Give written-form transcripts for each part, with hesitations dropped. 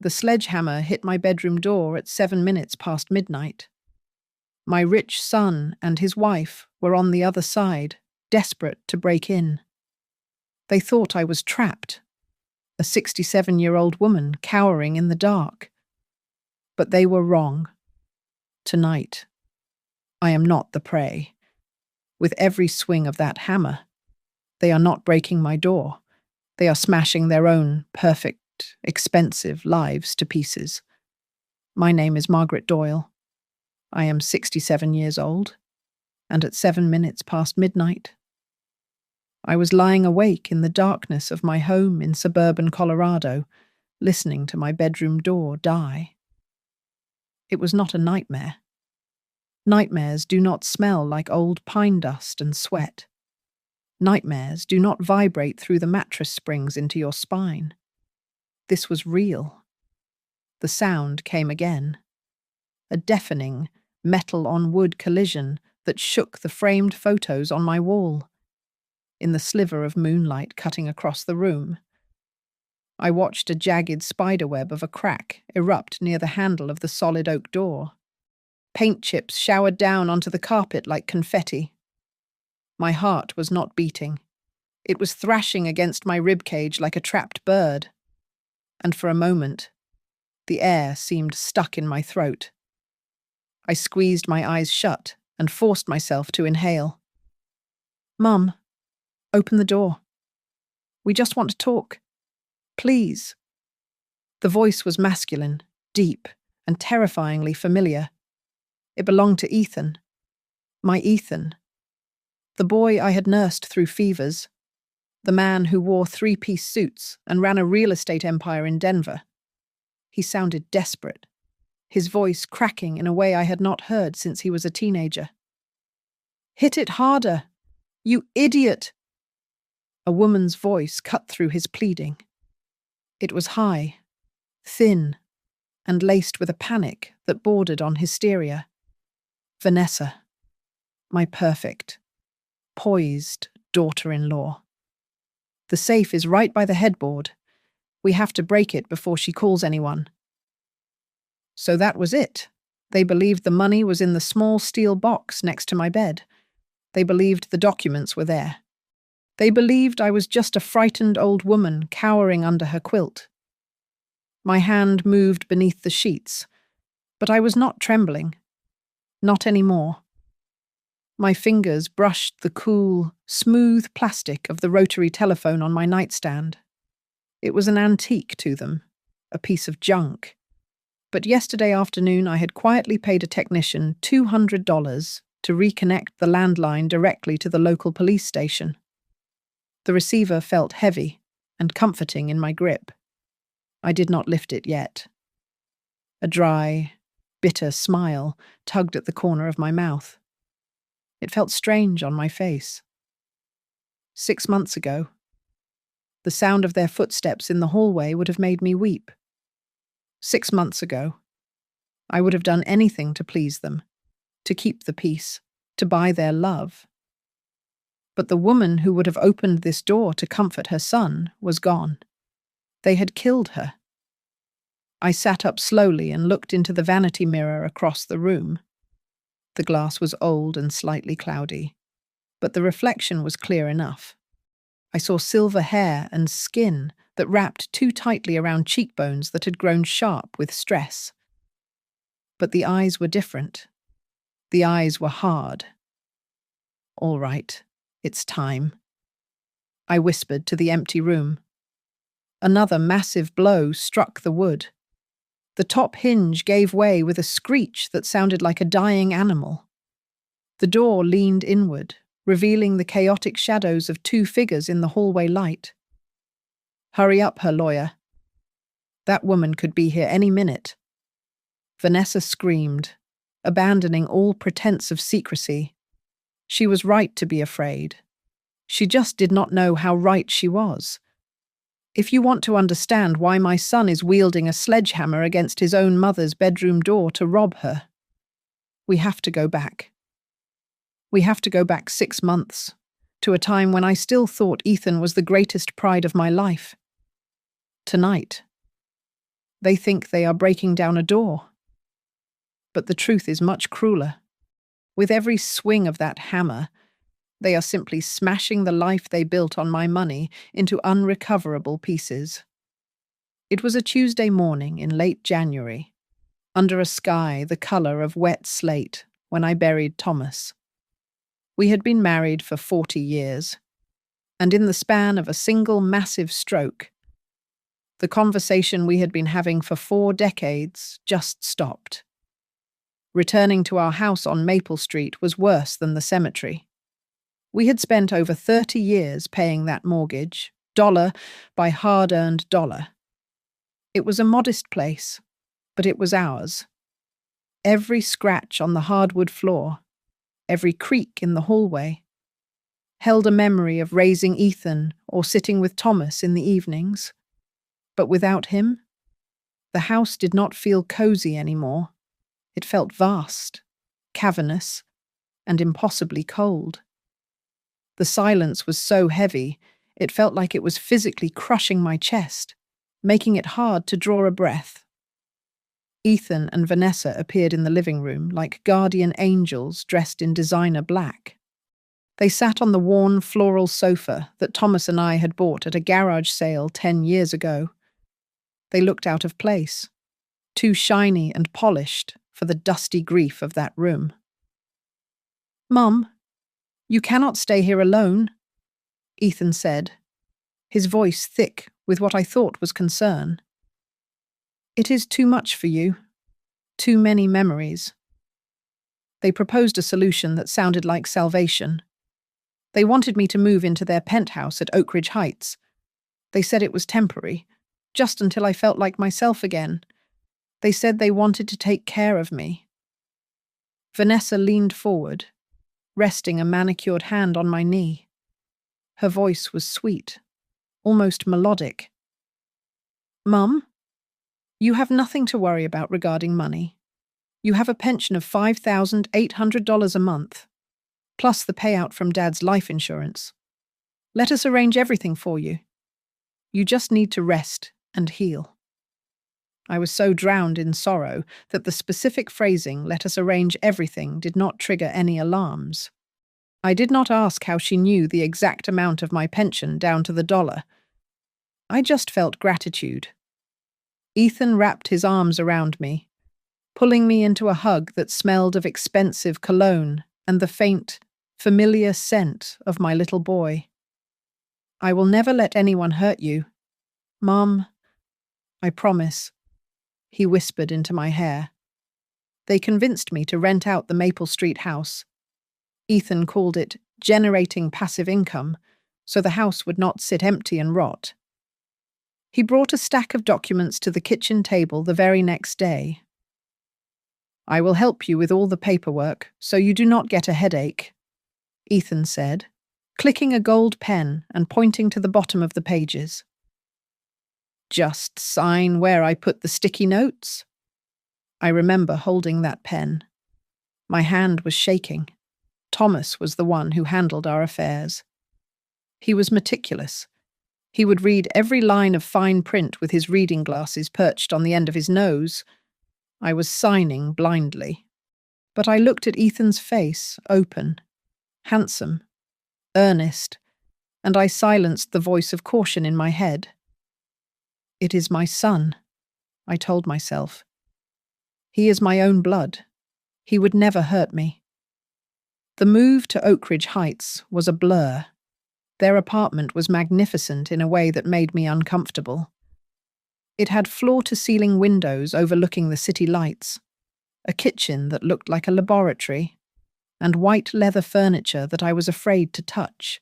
The sledgehammer hit my bedroom door at 7 minutes past midnight. My rich son and his wife were on the other side, desperate to break in. They thought I was trapped, a 67-year-old woman cowering in the dark. But they were wrong. Tonight, I am not the prey. With every swing of that hammer, they are not breaking my door. They are smashing their own perfect, expensive lives to pieces. My name is Margaret Doyle. I am 67 years old, and at 7 minutes past midnight, I was lying awake in the darkness of my home in suburban Colorado, listening to my bedroom door die. It was not a nightmare. Nightmares do not smell like old pine dust and sweat. Nightmares do not vibrate through the mattress springs into your spine. This was real. The sound came again. A deafening, metal-on-wood collision that shook the framed photos on my wall. In the sliver of moonlight cutting across the room, I watched a jagged spiderweb of a crack erupt near the handle of the solid oak door. Paint chips showered down onto the carpet like confetti. My heart was not beating. It was thrashing against my ribcage like a trapped bird. And for a moment, the air seemed stuck in my throat. I squeezed my eyes shut and forced myself to inhale. "Mum, open the door. We just want to talk. Please." The voice was masculine, deep, and terrifyingly familiar. It belonged to Ethan. My Ethan. The boy I had nursed through fevers. The man who wore three-piece suits and ran a real estate empire in Denver. He sounded desperate, his voice cracking in a way I had not heard since he was a teenager. "Hit it harder! You idiot!" A woman's voice cut through his pleading. It was high, thin, and laced with a panic that bordered on hysteria. Vanessa, my perfect, poised daughter-in-law. "The safe is right by the headboard. We have to break it before she calls anyone." So that was it. They believed the money was in the small steel box next to my bed. They believed the documents were there. They believed I was just a frightened old woman cowering under her quilt. My hand moved beneath the sheets, but I was not trembling. Not anymore. My fingers brushed the cool, smooth plastic of the rotary telephone on my nightstand. It was an antique to them, a piece of junk. But yesterday afternoon I had quietly paid a technician $200 to reconnect the landline directly to the local police station. The receiver felt heavy and comforting in my grip. I did not lift it yet. A dry, bitter smile tugged at the corner of my mouth. It felt strange on my face. 6 months ago, the sound of their footsteps in the hallway would have made me weep. 6 months ago, I would have done anything to please them, to keep the peace, to buy their love. But the woman who would have opened this door to comfort her son was gone. They had killed her. I sat up slowly and looked into the vanity mirror across the room. The glass was old and slightly cloudy, but the reflection was clear enough. I saw silver hair and skin that wrapped too tightly around cheekbones that had grown sharp with stress. But the eyes were different. The eyes were hard. "All right, it's time," I whispered to the empty room. Another massive blow struck the wood. The top hinge gave way with a screech that sounded like a dying animal. The door leaned inward, revealing the chaotic shadows of 2 figures in the hallway light. "Hurry up, her lawyer. That woman could be here any minute." Vanessa screamed, abandoning all pretense of secrecy. She was right to be afraid. She just did not know how right she was. If you want to understand why my son is wielding a sledgehammer against his own mother's bedroom door to rob her, we have to go back. We have to go back 6 months, to a time when I still thought Ethan was the greatest pride of my life. Tonight, They think they are breaking down a door. But the truth is much crueler. With every swing of that hammer, they are simply smashing the life they built on my money into unrecoverable pieces. It was a Tuesday morning in late January, under a sky the colour of wet slate, when I buried Thomas. We had been married for 40 years, and in the span of a single massive stroke, the conversation we had been having for 4 decades just stopped. Returning to our house on Maple Street was worse than the cemetery. We had spent over 30 years paying that mortgage, dollar by hard-earned dollar. It was a modest place, but it was ours. Every scratch on the hardwood floor, every creak in the hallway, held a memory of raising Ethan or sitting with Thomas in the evenings. But without him, the house did not feel cozy anymore. It felt vast, cavernous, and impossibly cold. The silence was so heavy, it felt like it was physically crushing my chest, making it hard to draw a breath. Ethan and Vanessa appeared in the living room like guardian angels dressed in designer black. They sat on the worn floral sofa that Thomas and I had bought at a garage sale 10 years ago. They looked out of place, too shiny and polished for the dusty grief of that room. "Mum, you cannot stay here alone," Ethan said, his voice thick with what I thought was concern. "It is too much for you. Too many memories." They proposed a solution that sounded like salvation. They wanted me to move into their penthouse at Oak Ridge Heights. They said it was temporary, just until I felt like myself again. They said they wanted to take care of me. Vanessa leaned forward, resting a manicured hand on my knee. Her voice was sweet, almost melodic. "Mum, you have nothing to worry about regarding money. You have a pension of $5,800 a month, plus the payout from Dad's life insurance. Let us arrange everything for you. You just need to rest and heal." I was so drowned in sorrow that the specific phrasing, "let us arrange everything," did not trigger any alarms. I did not ask how she knew the exact amount of my pension down to the dollar. I just felt gratitude. Ethan wrapped his arms around me, pulling me into a hug that smelled of expensive cologne and the faint, familiar scent of my little boy. "I will never let anyone hurt you. Mom, I promise," he whispered into my hair. They convinced me to rent out the Maple Street house. Ethan called it generating passive income, so the house would not sit empty and rot. He brought a stack of documents to the kitchen table the very next day. "I will help you with all the paperwork, so you do not get a headache," Ethan said, clicking a gold pen and pointing to the bottom of the pages. "Just sign where I put the sticky notes." I remember holding that pen. My hand was shaking. Thomas was the one who handled our affairs. He was meticulous. He would read every line of fine print with his reading glasses perched on the end of his nose. I was signing blindly. But I looked at Ethan's face, open, handsome, earnest, and I silenced the voice of caution in my head. "It is my son," I told myself. "He is my own blood. He would never hurt me." The move to Oak Ridge Heights was a blur. Their apartment was magnificent in a way that made me uncomfortable. It had floor-to-ceiling windows overlooking the city lights, a kitchen that looked like a laboratory, and white leather furniture that I was afraid to touch.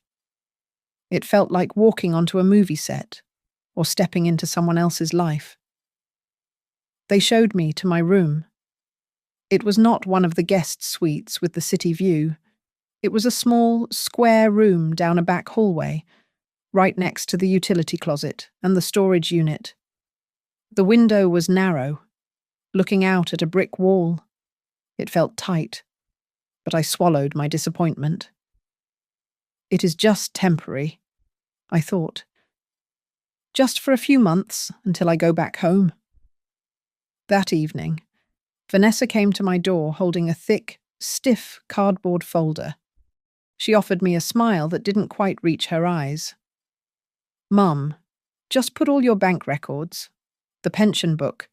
It felt like walking onto a movie set, or stepping into someone else's life. They showed me to my room. It was not one of the guest suites with the city view. It was a small, square room down a back hallway, right next to the utility closet and the storage unit. The window was narrow, looking out at a brick wall. It felt tight, but I swallowed my disappointment. "It is just temporary," I thought. "Just for a few months until I go back home." That evening, Vanessa came to my door holding a thick, stiff cardboard folder. She offered me a smile that didn't quite reach her eyes. "Mum, just put all your bank records, the pension book,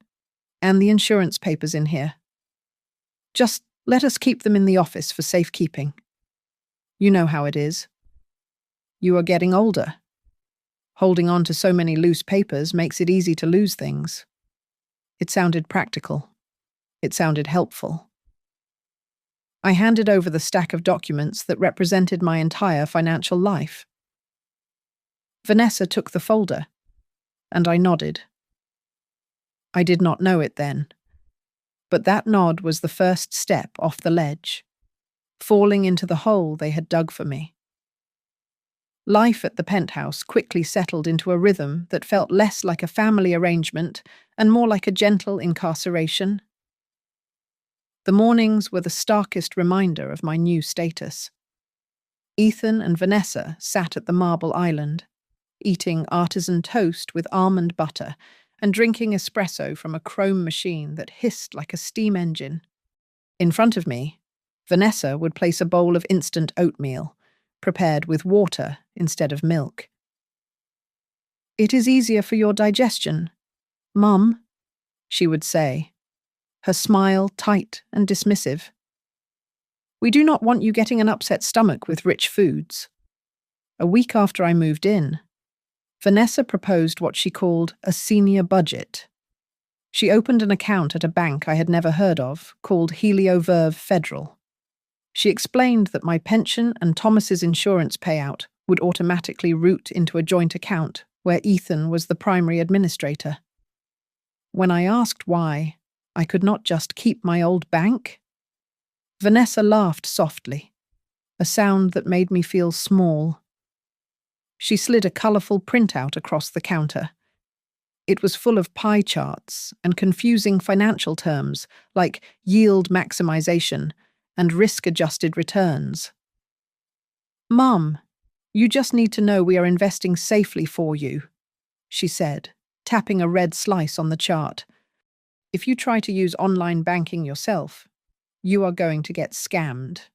and the insurance papers in here. Just let us keep them in the office for safekeeping. You know how it is. You are getting older. Holding on to so many loose papers makes it easy to lose things." It sounded practical. It sounded helpful. I handed over the stack of documents that represented my entire financial life. Vanessa took the folder, and I nodded. I did not know it then, but that nod was the first step off the ledge, falling into the hole they had dug for me. Life at the penthouse quickly settled into a rhythm that felt less like a family arrangement and more like a gentle incarceration. The mornings were the starkest reminder of my new status. Ethan and Vanessa sat at the marble island, eating artisan toast with almond butter and drinking espresso from a chrome machine that hissed like a steam engine. In front of me, Vanessa would place a bowl of instant oatmeal, prepared with water instead of milk. "It is easier for your digestion, Mum," she would say, her smile tight and dismissive. "We do not want you getting an upset stomach with rich foods." A week after I moved in, Vanessa proposed what she called a senior budget. She opened an account at a bank I had never heard of, called Helioverve Federal. She explained that my pension and Thomas's insurance payout would automatically route into a joint account where Ethan was the primary administrator. When I asked why I could not just keep my old bank, Vanessa laughed softly, a sound that made me feel small. She slid a colourful printout across the counter. It was full of pie charts and confusing financial terms like yield maximization and risk-adjusted returns. "Mum, you just need to know we are investing safely for you," she said, tapping a red slice on the chart. "If you try to use online banking yourself, you are going to get scammed.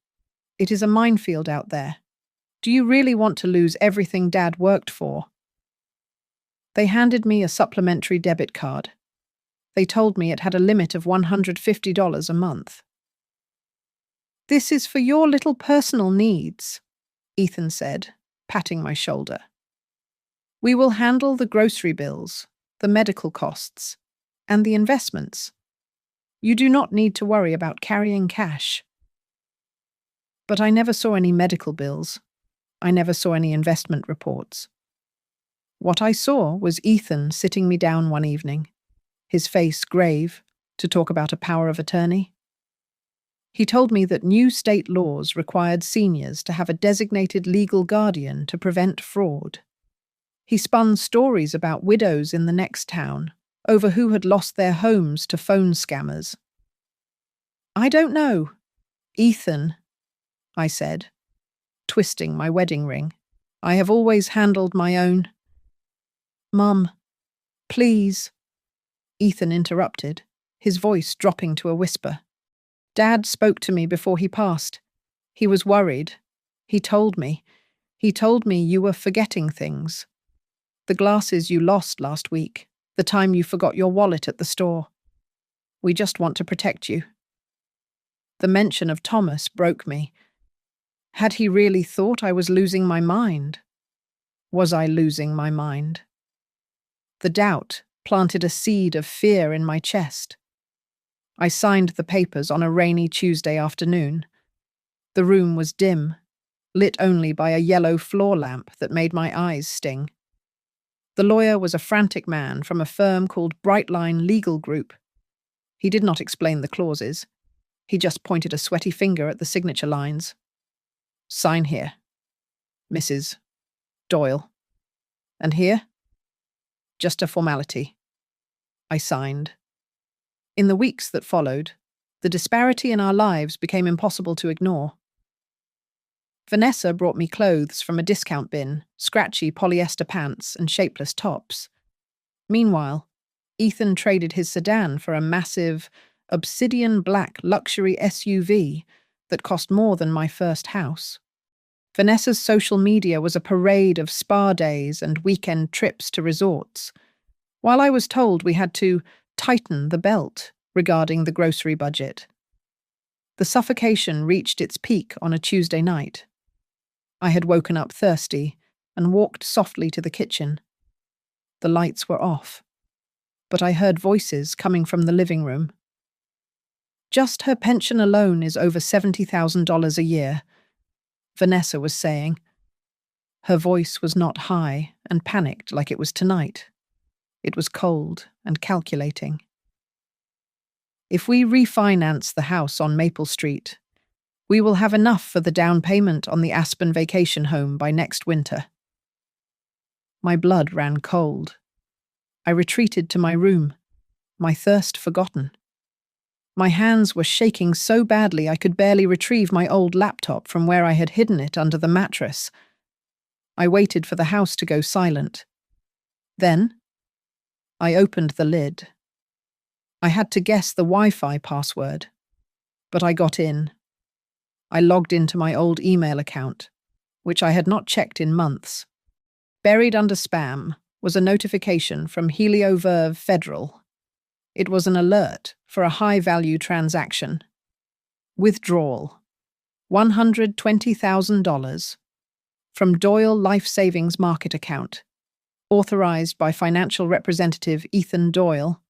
It is a minefield out there. Do you really want to lose everything Dad worked for?" They handed me a supplementary debit card. They told me it had a limit of $150 a month. "This is for your little personal needs," Ethan said, patting my shoulder. "We will handle the grocery bills, the medical costs, and the investments. You do not need to worry about carrying cash." But I never saw any medical bills. I never saw any investment reports. What I saw was Ethan sitting me down one evening, his face grave, to talk about a power of attorney. He told me that new state laws required seniors to have a designated legal guardian to prevent fraud. He spun stories about widows in the next town over who had lost their homes to phone scammers. "I don't know, Ethan," I said, twisting my wedding ring. "I have always handled my own." "Mum, please," Ethan interrupted, his voice dropping to a whisper. "Dad spoke to me before he passed. He was worried. He told me you were forgetting things. The glasses you lost last week, the time you forgot your wallet at the store. We just want to protect you." The mention of Thomas broke me. Had he really thought I was losing my mind? Was I losing my mind? The doubt planted a seed of fear in my chest. I signed the papers on a rainy Tuesday afternoon. The room was dim, lit only by a yellow floor lamp that made my eyes sting. The lawyer was a frantic man from a firm called Brightline Legal Group. He did not explain the clauses. He just pointed a sweaty finger at the signature lines. "Sign here, Mrs. Doyle. And here? Just a formality." I signed. In the weeks that followed, the disparity in our lives became impossible to ignore. Vanessa brought me clothes from a discount bin, scratchy polyester pants and shapeless tops. Meanwhile, Ethan traded his sedan for a massive, obsidian black luxury SUV that cost more than my first house. Vanessa's social media was a parade of spa days and weekend trips to resorts, while I was told we had to tighten the belt regarding the grocery budget. The suffocation reached its peak on a Tuesday night. I had woken up thirsty and walked softly to the kitchen. The lights were off, but I heard voices coming from the living room. Just her pension alone is over $70,000 a year, Vanessa was saying. Her voice was not high and panicked like it was tonight. It was cold and calculating. If we refinance the house on Maple Street, we will have enough for the down payment on the Aspen vacation home by next winter. My blood ran cold. I retreated to my room, my thirst forgotten. My hands were shaking so badly I could barely retrieve my old laptop from where I had hidden it under the mattress. I waited for the house to go silent. Then, I opened the lid. I had to guess the Wi-Fi password, but I got in. I logged into my old email account, which I had not checked in months. Buried under spam was a notification from HelioVerve Federal. It was an alert for a high-value transaction. Withdrawal: $120,000 from Doyle Life Savings Market Account, authorized by financial representative Ethan Doyle.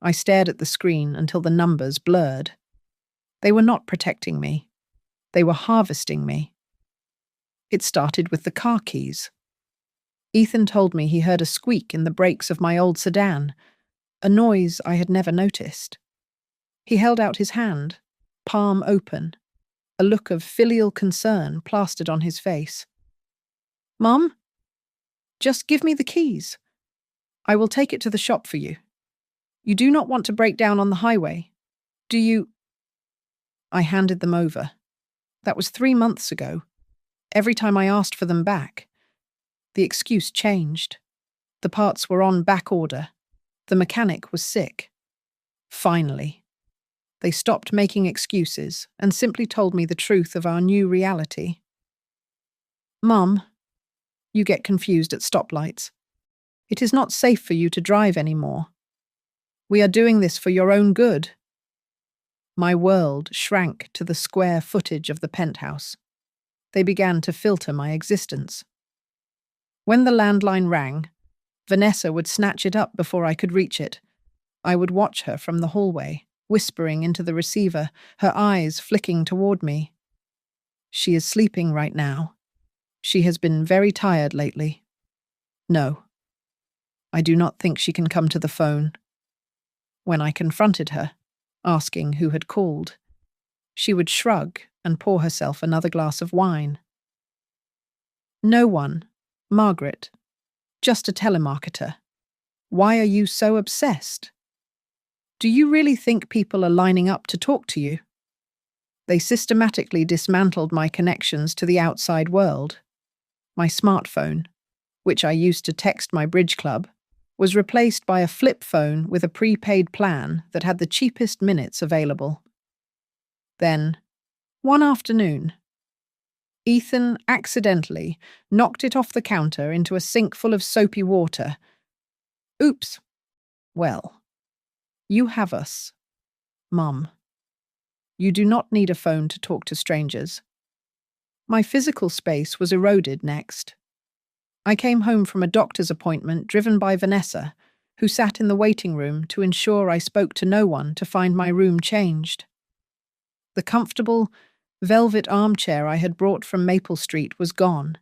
I stared at the screen until the numbers blurred. They were not protecting me. They were harvesting me. It started with the car keys. Ethan told me he heard a squeak in the brakes of my old sedan, a noise I had never noticed. He held out his hand, palm open, a look of filial concern plastered on his face. "Mum, just give me the keys. I will take it to the shop for you. You do not want to break down on the highway, do you?" I handed them over. That was 3 months ago. Every time I asked for them back, the excuse changed. The parts were on back order. The mechanic was sick. Finally, they stopped making excuses and simply told me the truth of our new reality. "Mum, you get confused at stoplights. It is not safe for you to drive anymore. We are doing this for your own good." My world shrank to the square footage of the penthouse. They began to filter my existence. When the landline rang, Vanessa would snatch it up before I could reach it. I would watch her from the hallway, whispering into the receiver, her eyes flicking toward me. "She is sleeping right now. She has been very tired lately. No, I do not think she can come to the phone." When I confronted her, asking who had called, she would shrug and pour herself another glass of wine. "No one, Margaret. Just a telemarketer. Why are you so obsessed? Do you really think people are lining up to talk to you?" They systematically dismantled my connections to the outside world. My smartphone, which I used to text my bridge club, was replaced by a flip phone with a prepaid plan that had the cheapest minutes available. Then, one afternoon, Ethan accidentally knocked it off the counter into a sink full of soapy water. Oops. Well, you have us, Mum. You do not need a phone to talk to strangers. My physical space was eroded next. I came home from a doctor's appointment driven by Vanessa, who sat in the waiting room to ensure I spoke to no one to find my room changed. The comfortable, velvet armchair I had brought from Maple Street was gone.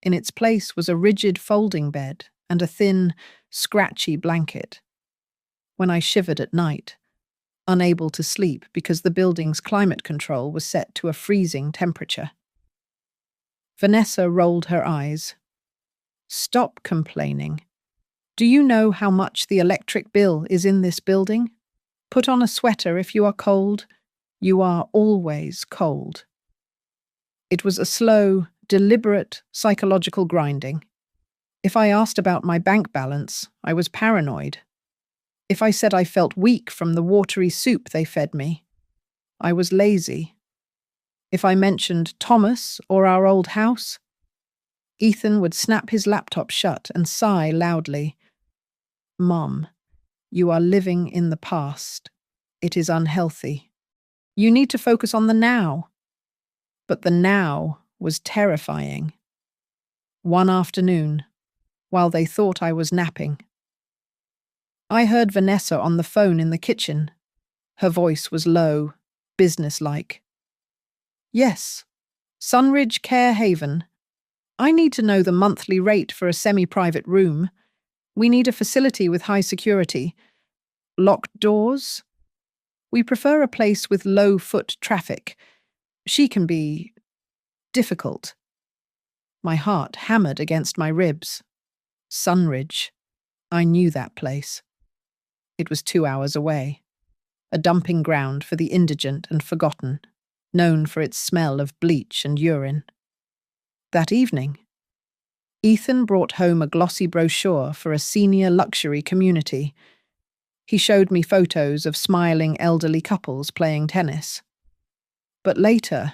In its place was a rigid folding bed and a thin, scratchy blanket. When I shivered at night, unable to sleep because the building's climate control was set to a freezing temperature. Vanessa rolled her eyes. "Stop complaining. Do you know how much the electric bill is in this building? Put on a sweater if you are cold. You are always cold." It was a slow, deliberate psychological grinding. If I asked about my bank balance, I was paranoid. If I said I felt weak from the watery soup they fed me, I was lazy. If I mentioned Thomas or our old house, Ethan would snap his laptop shut and sigh loudly. Mom, you are living in the past. It is unhealthy. You need to focus on the now. But the now was terrifying. One afternoon, while they thought I was napping, I heard Vanessa on the phone in the kitchen. Her voice was low, businesslike. Yes, Sunridge Care Haven. I need to know the monthly rate for a semi-private room. We need a facility with high security. Locked doors? We prefer a place with low foot traffic. She can be difficult. My heart hammered against my ribs. Sunridge. I knew that place. It was 2 hours away. A dumping ground for the indigent and forgotten, known for its smell of bleach and urine. That evening, Ethan brought home a glossy brochure for a senior luxury community. He showed me photos of smiling elderly couples playing tennis. But later,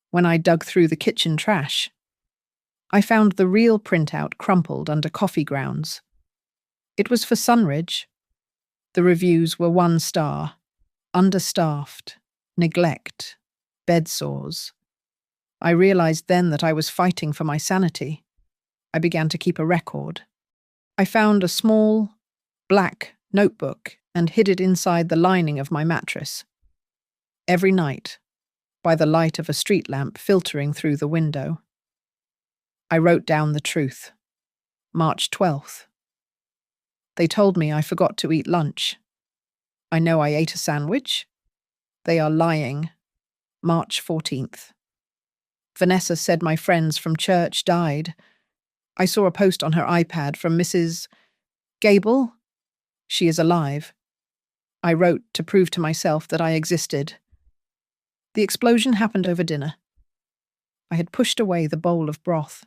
when I dug through the kitchen trash, I found the real printout crumpled under coffee grounds. It was for Sunridge. The reviews were 1 star, understaffed, neglect, bed sores. I realized then that I was fighting for my sanity. I began to keep a record. I found a small, black notebook and hid it inside the lining of my mattress. Every night, by the light of a street lamp filtering through the window, I wrote down the truth. March 12th. They told me I forgot to eat lunch. I know I ate a sandwich. They are lying. March 14th. Vanessa said my friends from church died. I saw a post on her iPad from Mrs. Gable. She is alive. I wrote to prove to myself that I existed. The explosion happened over dinner. I had pushed away the bowl of broth,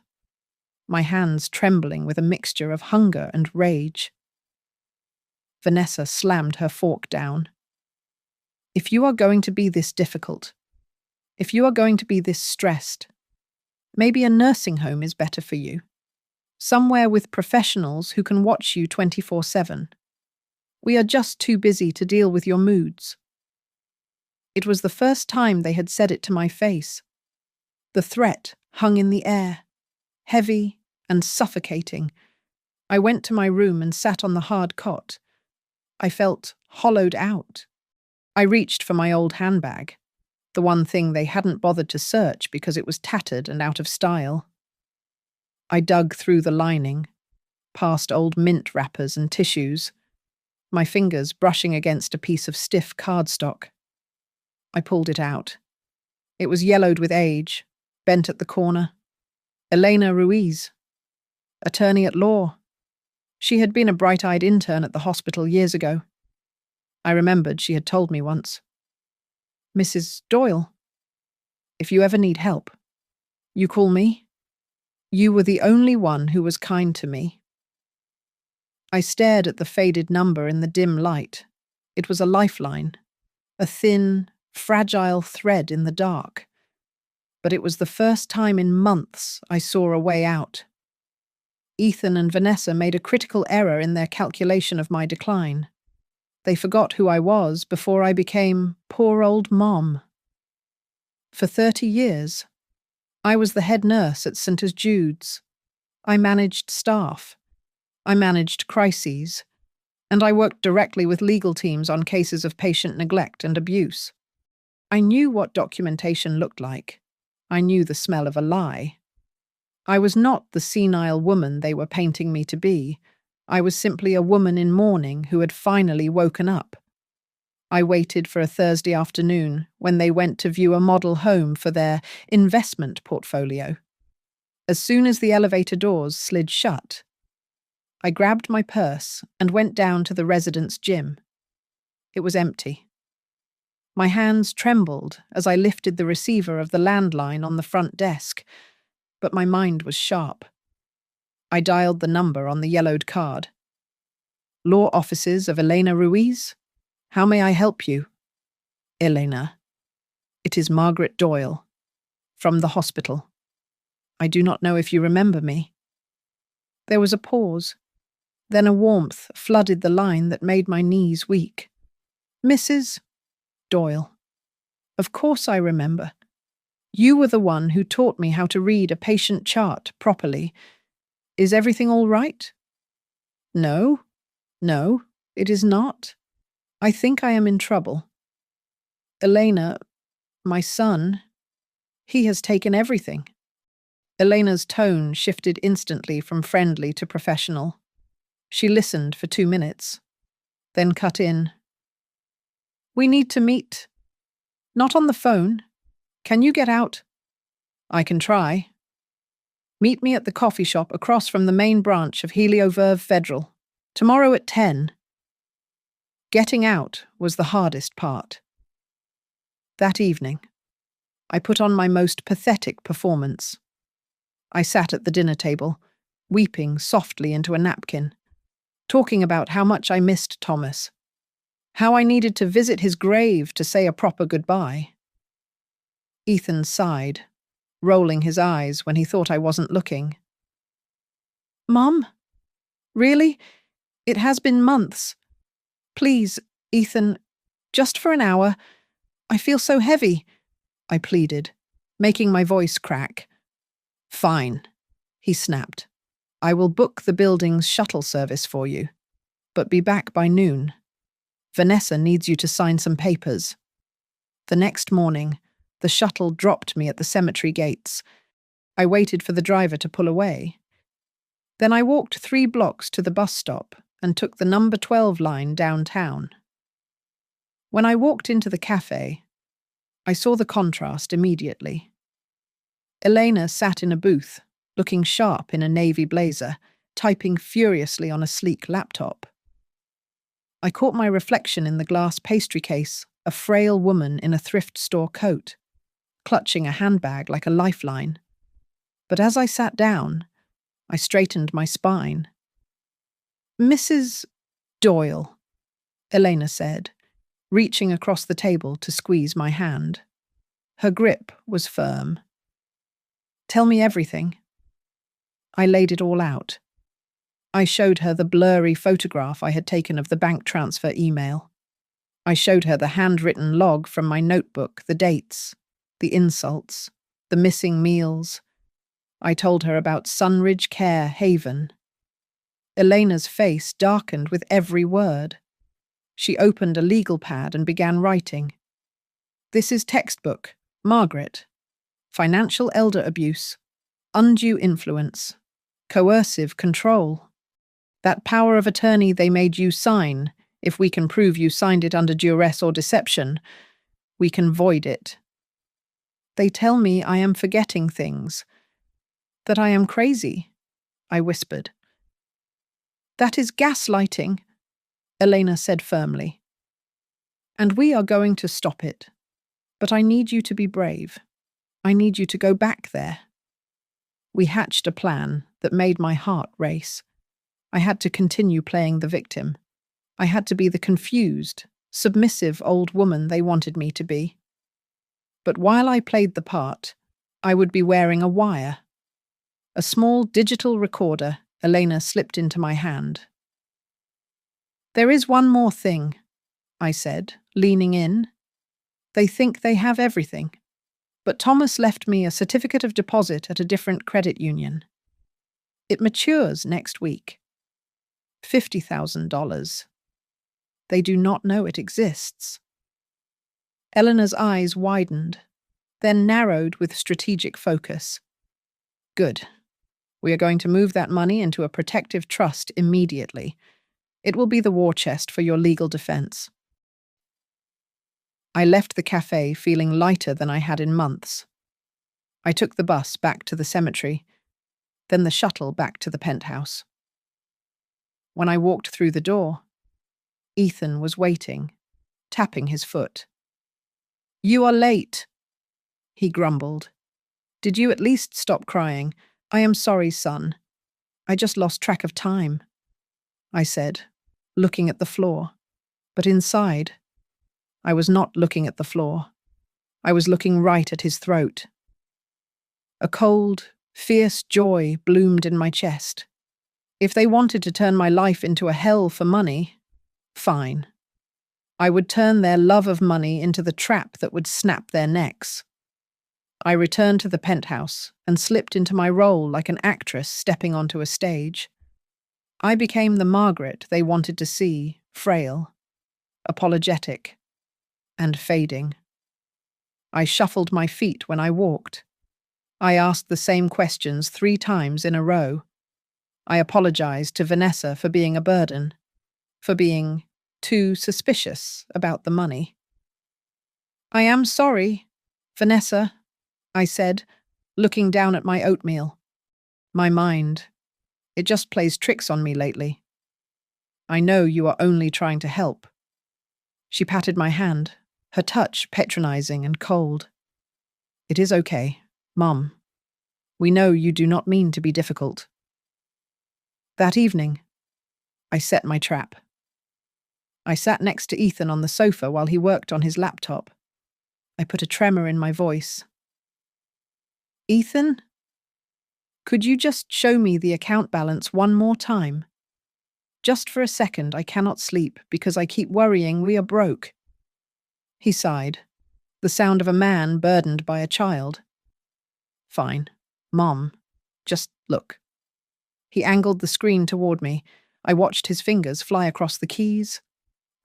my hands trembling with a mixture of hunger and rage. Vanessa slammed her fork down. If you are going to be this difficult, if you are going to be this stressed, maybe a nursing home is better for you. Somewhere with professionals who can watch you 24/7. We are just too busy to deal with your moods. It was the first time they had said it to my face. The threat hung in the air, heavy and suffocating. I went to my room and sat on the hard cot. I felt hollowed out. I reached for my old handbag, the one thing they hadn't bothered to search because it was tattered and out of style. I dug through the lining, past old mint wrappers and tissues, my fingers brushing against a piece of stiff cardstock. I pulled it out. It was yellowed with age, bent at the corner. Elena Ruiz, attorney at law. She had been a bright-eyed intern at the hospital years ago. I remembered she had told me once. Mrs. Doyle, if you ever need help, you call me. You were the only one who was kind to me. I stared at the faded number in the dim light. It was a lifeline, a thin, fragile thread in the dark. But it was the first time in months I saw a way out. Ethan and Vanessa made a critical error in their calculation of my decline. They forgot who I was before I became poor old Mom. For 30 years, I was the head nurse at St. Jude's. I managed staff. I managed crises. And I worked directly with legal teams on cases of patient neglect and abuse. I knew what documentation looked like. I knew the smell of a lie. I was not the senile woman they were painting me to be. I was simply a woman in mourning who had finally woken up. I waited for a Thursday afternoon when they went to view a model home for their investment portfolio. As soon as the elevator doors slid shut, I grabbed my purse and went down to the residence gym. It was empty. My hands trembled as I lifted the receiver of the landline on the front desk, but my mind was sharp. I dialed the number on the yellowed card. Law offices of Elena Ruiz? How may I help you? Elena. It is Margaret Doyle. From the hospital. I do not know if you remember me. There was a pause. Then a warmth flooded the line that made my knees weak. Mrs. Doyle. Of course I remember. You were the one who taught me how to read a patient chart properly. Is everything all right? No, it is not. I think I am in trouble. Elena, my son, he has taken everything. Elena's tone shifted instantly from friendly to professional. She listened for 2 minutes, then cut in. We need to meet. Not on the phone. Can you get out? I can try. Meet me at the coffee shop across from the main branch of Helioverve Federal. Tomorrow at 10. Getting out was the hardest part. That evening, I put on my most pathetic performance. I sat at the dinner table, weeping softly into a napkin, talking about how much I missed Thomas, how I needed to visit his grave to say a proper goodbye. Ethan sighed, rolling his eyes when he thought I wasn't looking. Mum? Really? It has been months. Please, Ethan, just for an hour. I feel so heavy, I pleaded, making my voice crack. Fine, he snapped. I will book the building's shuttle service for you, but be back by noon. Vanessa needs you to sign some papers. The next morning, the shuttle dropped me at the cemetery gates. I waited for the driver to pull away. Then I walked 3 blocks to the bus stop and took the number 12 line downtown. When I walked into the cafe, I saw the contrast immediately. Elena sat in a booth, looking sharp in a navy blazer, typing furiously on a sleek laptop. I caught my reflection in the glass pastry case, a frail woman in a thrift store coat, clutching a handbag like a lifeline. But as I sat down, I straightened my spine. Mrs. Doyle, Elena said, reaching across the table to squeeze my hand. Her grip was firm. Tell me everything. I laid it all out. I showed her the blurry photograph I had taken of the bank transfer email. I showed her the handwritten log from my notebook, the dates, the insults, the missing meals. I told her about Sunridge Care Haven. Elena's face darkened with every word. She opened a legal pad and began writing. This is textbook, Margaret. Financial elder abuse, undue influence, coercive control. That power of attorney they made you sign, if we can prove you signed it under duress or deception, we can void it. They tell me I am forgetting things, that I am crazy, I whispered. That is gaslighting, Elena said firmly. And we are going to stop it. But I need you to be brave. I need you to go back there. We hatched a plan that made my heart race. I had to continue playing the victim. I had to be the confused, submissive old woman they wanted me to be. But while I played the part, I would be wearing a wire. A small digital recorder Elena slipped into my hand. There is one more thing, I said, leaning in. They think they have everything. But Thomas left me a certificate of deposit at a different credit union. It matures next week. $50,000. They do not know it exists. Eleanor's eyes widened, then narrowed with strategic focus. Good. We are going to move that money into a protective trust immediately. It will be the war chest for your legal defense. I left the cafe feeling lighter than I had in months. I took the bus back to the cemetery, then the shuttle back to the penthouse. When I walked through the door, Ethan was waiting, tapping his foot. You are late, he grumbled. Did you at least stop crying? I am sorry, son. I just lost track of time, I said, looking at the floor. But inside, I was not looking at the floor. I was looking right at his throat. A cold, fierce joy bloomed in my chest. If they wanted to turn my life into a hell for money, fine. I would turn their love of money into the trap that would snap their necks. I returned to the penthouse and slipped into my role like an actress stepping onto a stage. I became the Margaret they wanted to see, frail, apologetic, and fading. I shuffled my feet when I walked. I asked the same questions 3 times in a row. I apologized to Vanessa for being a burden, for being too suspicious about the money. "I am sorry, Vanessa," I said, looking down at my oatmeal. My mind, it just plays tricks on me lately. "I know you are only trying to help." She patted my hand, her touch patronizing and cold. "It is okay, Mum. We know you do not mean to be difficult." That evening, I set my trap. I sat next to Ethan on the sofa while he worked on his laptop. I put a tremor in my voice. "Ethan, could you just show me the account balance one more time? Just for a second, I cannot sleep because I keep worrying we are broke." He sighed, the sound of a man burdened by a child. "Fine. Mom, just look." He angled the screen toward me. I watched his fingers fly across the keys.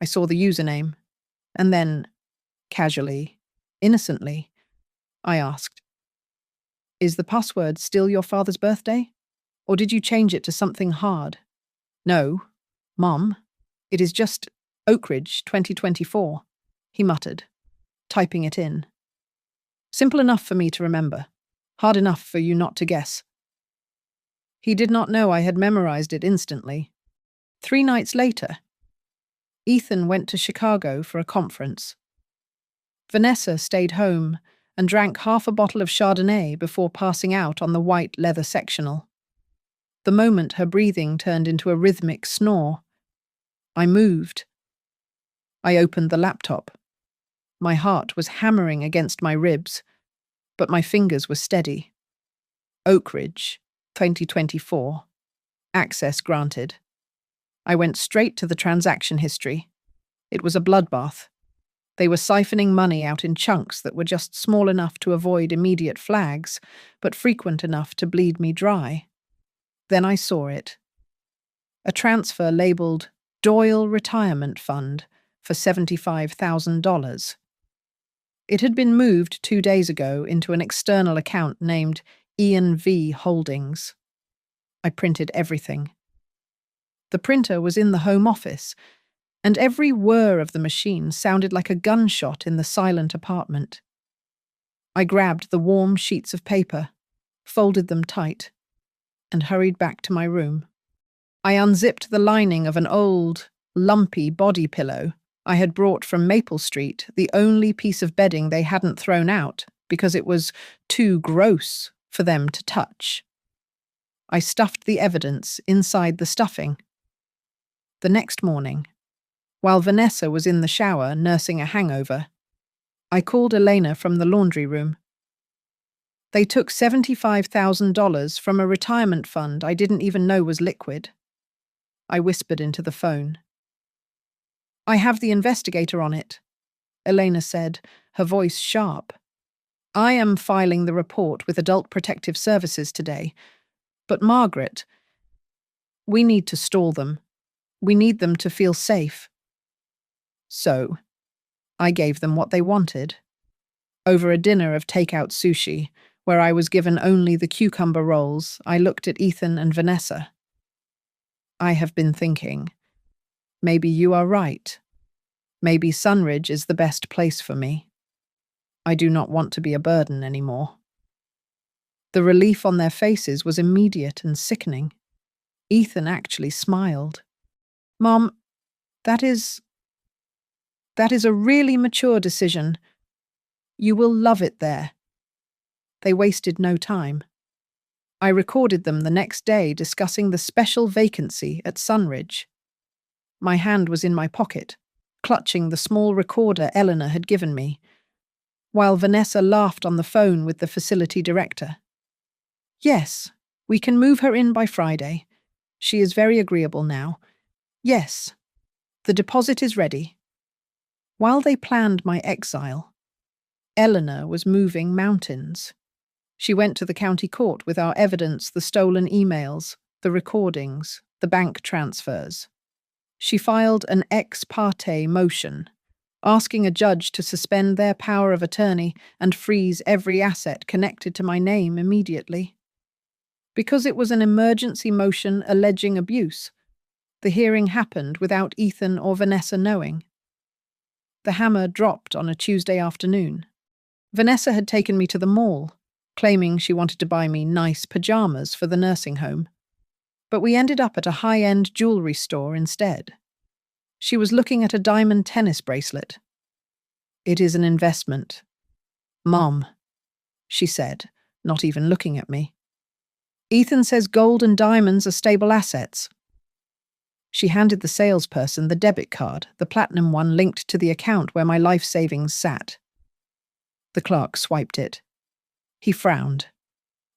I saw the username. And then, casually, innocently, I asked, "Is the password still your father's birthday? Or did you change it to something hard?" "No, Mom. It is just Oakridge 2024, he muttered, typing it in. "Simple enough for me to remember. Hard enough for you not to guess." He did not know I had memorized it instantly. 3 nights later, Ethan went to Chicago for a conference. Vanessa stayed home and drank half a bottle of Chardonnay before passing out on the white leather sectional. The moment her breathing turned into a rhythmic snore, I moved. I opened the laptop. My heart was hammering against my ribs, but my fingers were steady. Oakridge, 2024. Access granted. I went straight to the transaction history. It was a bloodbath. They were siphoning money out in chunks that were just small enough to avoid immediate flags, but frequent enough to bleed me dry. Then I saw it. A transfer labeled Doyle Retirement Fund for $75,000. It had been moved 2 days ago into an external account named Ian V. Holdings. I printed everything. The printer was in the home office, and every whir of the machine sounded like a gunshot in the silent apartment. I grabbed the warm sheets of paper, folded them tight, and hurried back to my room. I unzipped the lining of an old, lumpy body pillow I had brought from Maple Street, the only piece of bedding they hadn't thrown out because it was too gross for them to touch. I stuffed the evidence inside the stuffing. The next morning, while Vanessa was in the shower nursing a hangover, I called Elena from the laundry room. They took $75,000 from a retirement fund I didn't even know was liquid. I whispered into the phone. "I have the investigator on it," Elena said, her voice sharp. "I am filing the report with Adult Protective Services today. But Margaret, we need to stall them. We need them to feel safe." So, I gave them what they wanted. Over a dinner of takeout sushi, where I was given only the cucumber rolls, I looked at Ethan and Vanessa. "I have been thinking. Maybe you are right. Maybe Sunridge is the best place for me. I do not want to be a burden anymore." The relief on their faces was immediate and sickening. Ethan actually smiled. "Mom, that is a really mature decision. You will love it there." They wasted no time. I recorded them the next day discussing the special vacancy at Sunridge. My hand was in my pocket, clutching the small recorder Eleanor had given me, while Vanessa laughed on the phone with the facility director. Yes, we can move her in by Friday. She is very agreeable now. Yes, the deposit is ready. While they planned my exile, Eleanor was moving mountains. She went to the county court with our evidence, the stolen emails, the recordings, the bank transfers. She filed an ex parte motion, asking a judge to suspend their power of attorney and freeze every asset connected to my name immediately. Because it was an emergency motion alleging abuse, the hearing happened without Ethan or Vanessa knowing. The hammer dropped on a Tuesday afternoon. Vanessa had taken me to the mall, claiming she wanted to buy me nice pajamas for the nursing home. But we ended up at a high-end jewelry store instead. She was looking at a diamond tennis bracelet. "It is an investment. Mom," she said, not even looking at me. "Ethan says gold and diamonds are stable assets." She handed the salesperson the debit card, the platinum one linked to the account where my life savings sat. The clerk swiped it. He frowned.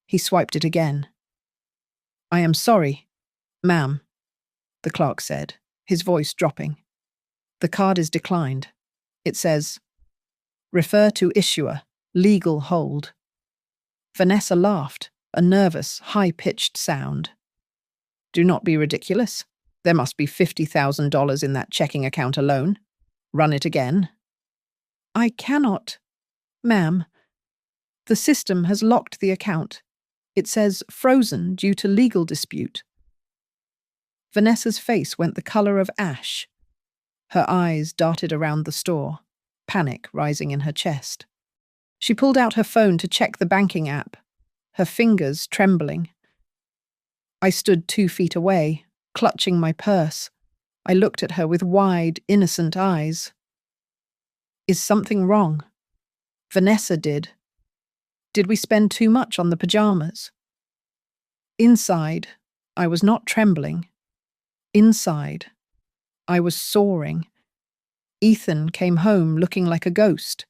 He swiped it again. "I am sorry, ma'am," the clerk said, his voice dropping. "The card is declined. It says, 'Refer to issuer, legal hold.'" Vanessa laughed, a nervous, high-pitched sound. "Do not be ridiculous. There must be $50,000 in that checking account alone. Run it again." "I cannot, ma'am. The system has locked the account. It says frozen due to legal dispute." Vanessa's face went the color of ash. Her eyes darted around the store, panic rising in her chest. She pulled out her phone to check the banking app, her fingers trembling. I stood 2 feet away, clutching my purse. I looked at her with wide, innocent eyes. "Is something wrong?" Vanessa did. "Did we spend too much on the pajamas?" Inside, I was not trembling. Inside, I was soaring. Ethan came home looking like a ghost.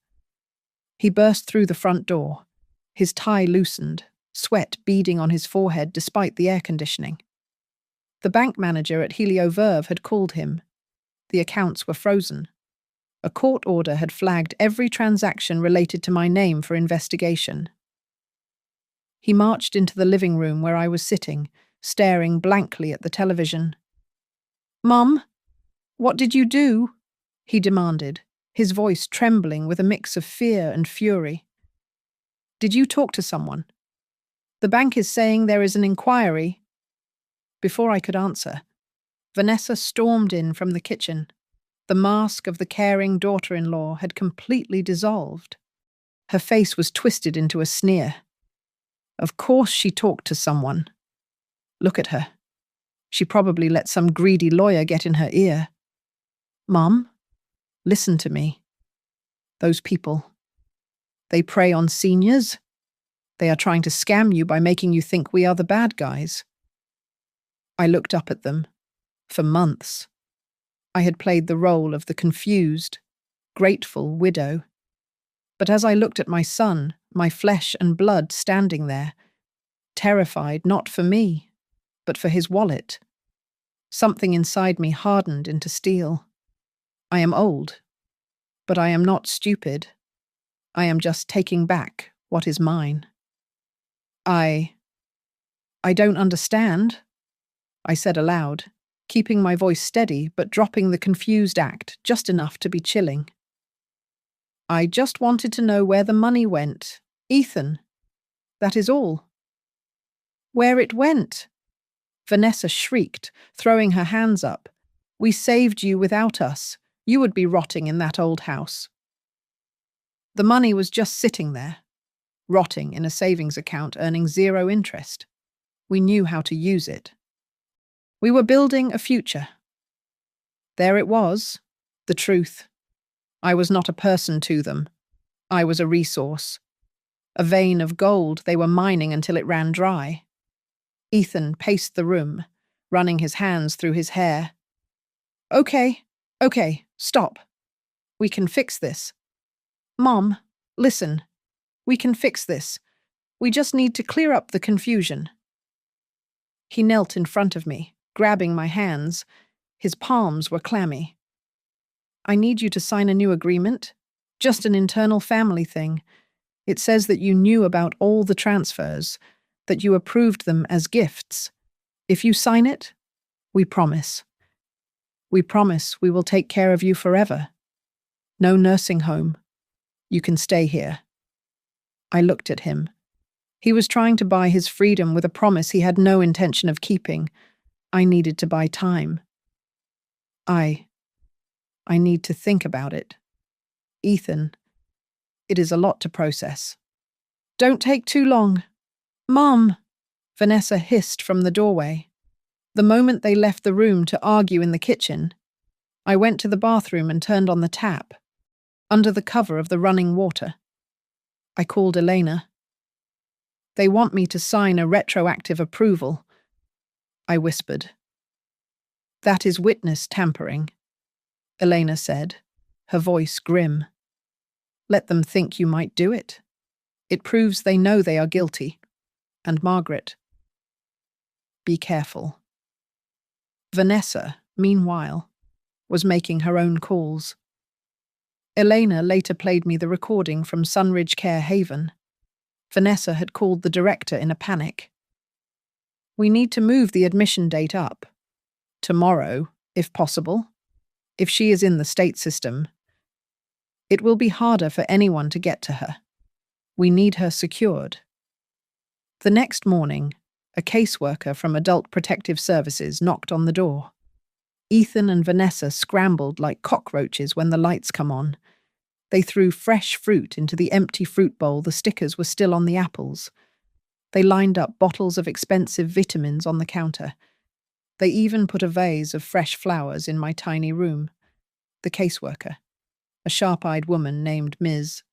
He burst through the front door, his tie loosened, sweat beading on his forehead despite the air conditioning. The bank manager at Helio Verve had called him. The accounts were frozen. A court order had flagged every transaction related to my name for investigation. He marched into the living room where I was sitting, staring blankly at the television. "Mum, what did you do?" he demanded, his voice trembling with a mix of fear and fury. "Did you talk to someone? The bank is saying there is an inquiry." Before I could answer, Vanessa stormed in from the kitchen. The mask of the caring daughter-in-law had completely dissolved. Her face was twisted into a sneer. Of course she talked to someone. Look at her. She probably let some greedy lawyer get in her ear. "Mum, listen to me. Those people, they prey on seniors. They are trying to scam you by making you think we are the bad guys." I looked up at them. For months, I had played the role of the confused, grateful widow. But as I looked at my son, my flesh and blood standing there, terrified not for me, but for his wallet, something inside me hardened into steel. I am old, but I am not stupid. I am just taking back what is mine. I don't understand," I said aloud, keeping my voice steady but dropping the confused act just enough to be chilling. "I just wanted to know where the money went. Ethan. That is all." "Where it went?" Vanessa shrieked, throwing her hands up. "We saved you without us. You would be rotting in that old house." The money was just sitting there, rotting in a savings account earning 0 interest. We knew how to use it. We were building a future. There it was, the truth. I was not a person to them. I was a resource. A vein of gold they were mining until it ran dry. Ethan paced the room, running his hands through his hair. Okay, okay, stop. We can fix this. Mom, listen. We can fix this. We just need to clear up the confusion. He knelt in front of me, grabbing my hands. His palms were clammy. I need you to sign a new agreement. Just an internal family thing. It says that you knew about all the transfers, that you approved them as gifts. If you sign it, we promise. We promise we will take care of you forever. No nursing home. You can stay here. I looked at him. He was trying to buy his freedom with a promise he had no intention of keeping. I needed to buy time. I need to think about it. Ethan, it is a lot to process. Don't take too long. Mom, Vanessa hissed from the doorway. The moment they left the room to argue in the kitchen, I went to the bathroom and turned on the tap, under the cover of the running water. I called Elena. They want me to sign a retroactive approval, I whispered. That is witness tampering, Elena said, her voice grim. Let them think you might do it. It proves they know they are guilty. And Margaret, be careful. Vanessa, meanwhile, was making her own calls. Elena later played me the recording from Sunridge Care Haven. Vanessa had called the director in a panic. We need to move the admission date up. Tomorrow, if possible. If she is in the state system, it will be harder for anyone to get to her. We need her secured. The next morning, a caseworker from Adult Protective Services knocked on the door. Ethan and Vanessa scrambled like cockroaches when the lights come on. They threw fresh fruit into the empty fruit bowl. The stickers were still on the apples. They lined up bottles of expensive vitamins on the counter. They even put a vase of fresh flowers in my tiny room. The caseworker, a sharp-eyed woman named Ms.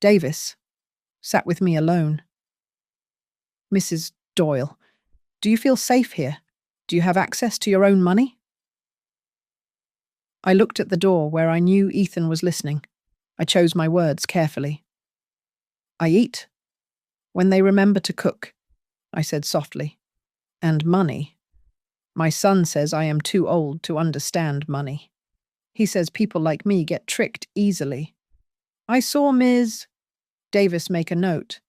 Davis, sat with me alone. Mrs. Doyle, do you feel safe here? Do you have access to your own money? I looked at the door where I knew Ethan was listening. I chose my words carefully. I eat when they remember to cook, I said softly. And money. My son says I am too old to understand money. He says people like me get tricked easily. I saw Ms. Davis make a note.